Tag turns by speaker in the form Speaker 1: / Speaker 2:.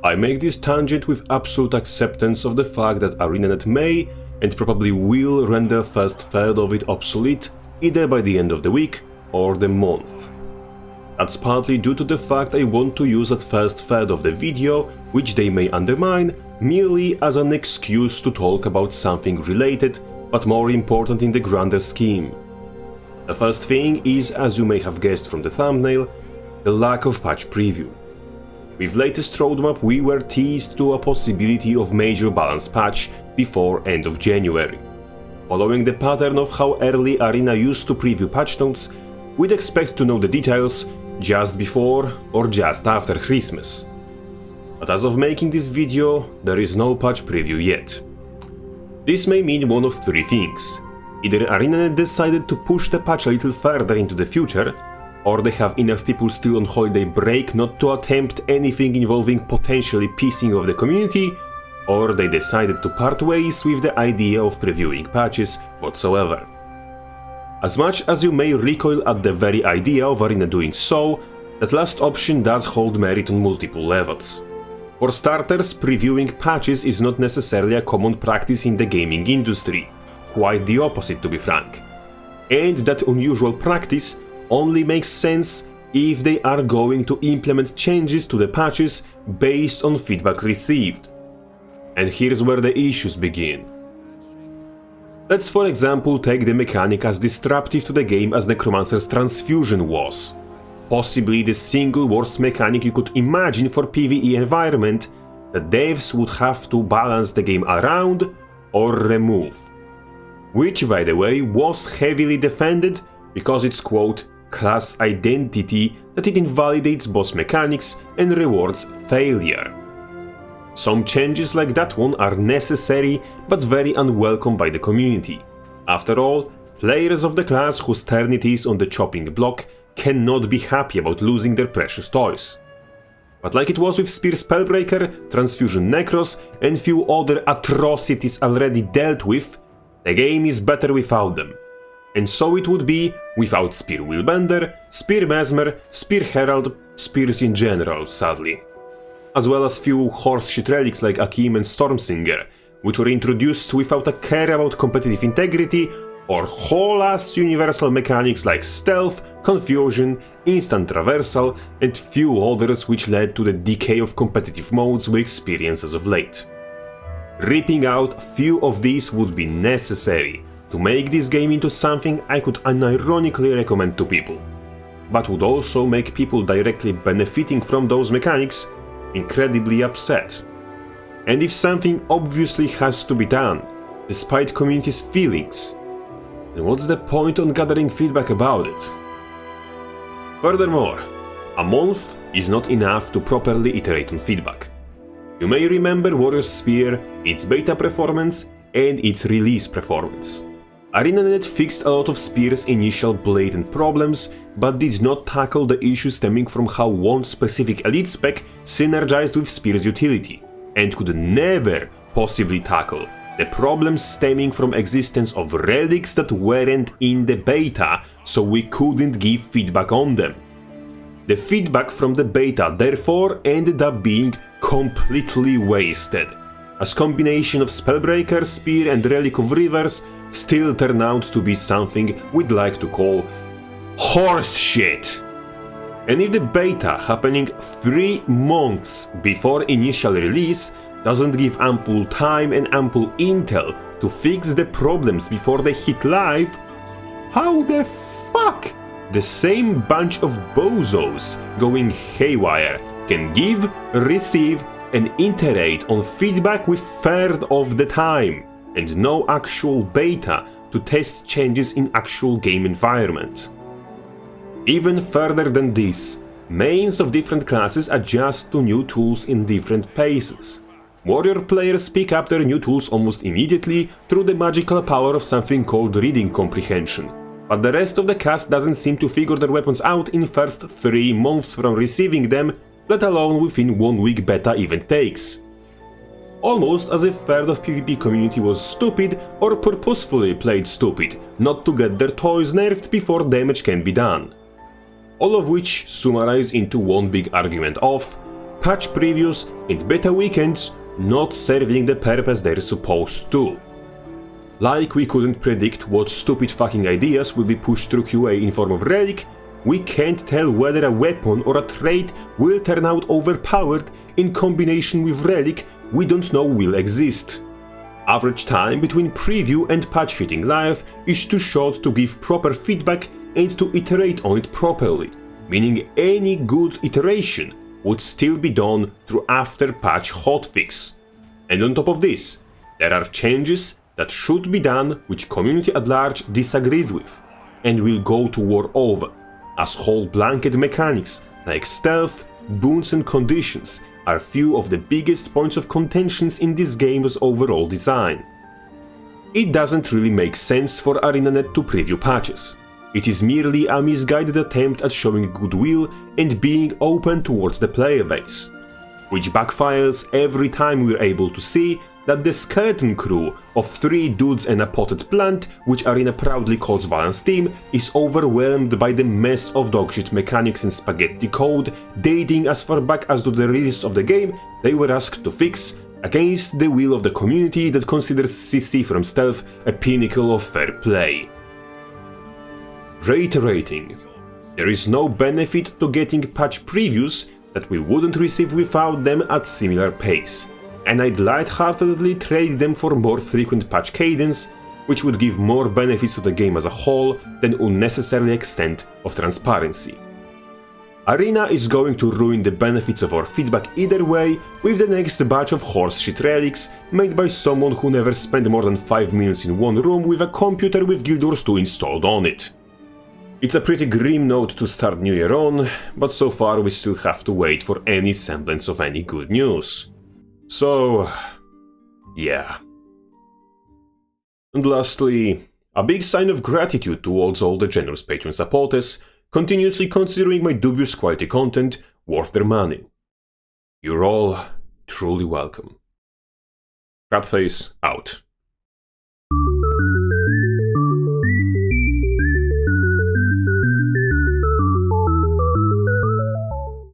Speaker 1: I make this tangent with absolute acceptance of the fact that ArenaNet may, and probably will, render first third of it obsolete either by the end of the week or the month. That's partly due to the fact I want to use that first third of the video, which they may undermine, merely as an excuse to talk about something related, but more important in the grander scheme. The first thing is, as you may have guessed from the thumbnail, the lack of patch preview. With latest roadmap we were teased to a possibility of major balance patch before end of January. Following the pattern of how early Arena used to preview patch notes, we'd expect to know the details just before or just after Christmas. But as of making this video, there is no patch preview yet. This may mean one of three things. Either ArenaNet decided to push the patch a little further into the future, or they have enough people still on holiday break not to attempt anything involving potentially pissing off the community, or they decided to part ways with the idea of previewing patches whatsoever. As much as you may recoil at the very idea of Arena doing so, that last option does hold merit on multiple levels. For starters, previewing patches is not necessarily a common practice in the gaming industry, quite the opposite to be frank. And that unusual practice only makes sense if they are going to implement changes to the patches based on feedback received. And here's where the issues begin. Let's for example take the mechanic as disruptive to the game as Necromancer's Transfusion was. Possibly the single worst mechanic you could imagine for PvE environment that devs would have to balance the game around or remove. Which, by the way, was heavily defended because it's quote class identity that it invalidates boss mechanics and rewards failure. Some changes like that one are necessary but very unwelcome by the community. After all, players of the class whose turn it is on the chopping block cannot be happy about losing their precious toys. But like it was with Spear Spellbreaker, Transfusion Necros and few other atrocities already dealt with, the game is better without them. And so it would be without Spear Willbender, Spear Mesmer, Spear Herald, Spears in general, sadly. As well as few horseshit relics like Akim and Stormsinger, which were introduced without a care about competitive integrity, or whole-ass universal mechanics like stealth, confusion, instant traversal, and few others which led to the decay of competitive modes we experience as of late. Ripping out few of these would be necessary to make this game into something I could unironically recommend to people, but would also make people directly benefiting from those mechanics incredibly upset. And if something obviously has to be done, despite community's feelings, then what's the point on gathering feedback about it? Furthermore, a month is not enough to properly iterate on feedback. You may remember Warrior's Spear, its beta performance, and its release performance. ArenaNet fixed a lot of Spear's initial blatant problems, but did not tackle the issues stemming from how one specific elite spec synergized with Spear's utility, and could never possibly tackle the problems stemming from existence of relics that weren't in the beta, so we couldn't give feedback on them. The feedback from the beta therefore ended up being completely wasted, as combination of Spellbreaker, Spear and Relic of Rivers still turn out to be something we'd like to call horse shit. And if the beta happening 3 months before initial release doesn't give ample time and ample intel to fix the problems before they hit live, how the fuck the same bunch of bozos going haywire can give, receive and iterate on feedback with third of the time, and no actual beta to test changes in actual game environment? Even further than this, mains of different classes adjust to new tools in different paces. Warrior players pick up their new tools almost immediately through the magical power of something called reading comprehension, but the rest of the cast doesn't seem to figure their weapons out in first 3 months from receiving them, let alone within 1 week beta event takes. Almost as if third of PvP community was stupid or purposefully played stupid, not to get their toys nerfed before damage can be done. All of which summarize into one big argument of patch previews and beta weekends not serving the purpose they're supposed to. Like we couldn't predict what stupid fucking ideas will be pushed through QA in form of relic, we can't tell whether a weapon or a trait will turn out overpowered in combination with relic we don't know will exist. Average time between preview and patch hitting live is too short to give proper feedback and to iterate on it properly, meaning any good iteration would still be done through after patch hotfix. And on top of this, there are changes that should be done which community at large disagrees with and will go to war over, as whole blanket mechanics like stealth, boons and conditions are few of the biggest points of contentions in this game's overall design. It doesn't really make sense for ArenaNet to preview patches. It is merely a misguided attempt at showing goodwill and being open towards the player base, which backfires every time we're able to see that the skeleton crew of 3 dudes and a potted plant, which Arena proudly calls Balance Team, is overwhelmed by the mess of dogshit mechanics and spaghetti code dating as far back as to the release of the game they were asked to fix, against the will of the community that considers CC from stealth a pinnacle of fair play. Reiterating, there is no benefit to getting patch previews that we wouldn't receive without them at similar pace, and I'd lightheartedly trade them for more frequent patch cadence, which would give more benefits to the game as a whole than unnecessary extent of transparency. Arena is going to ruin the benefits of our feedback either way with the next batch of horseshit relics made by someone who never spent more than 5 minutes in one room with a computer with Guild Wars 2 installed on it. It's a pretty grim note to start New Year on, but so far we still have to wait for any semblance of any good news. So, yeah. And lastly, a big sign of gratitude towards all the generous Patreon supporters, continuously considering my dubious quality content worth their money. You're all truly welcome. Crabface out.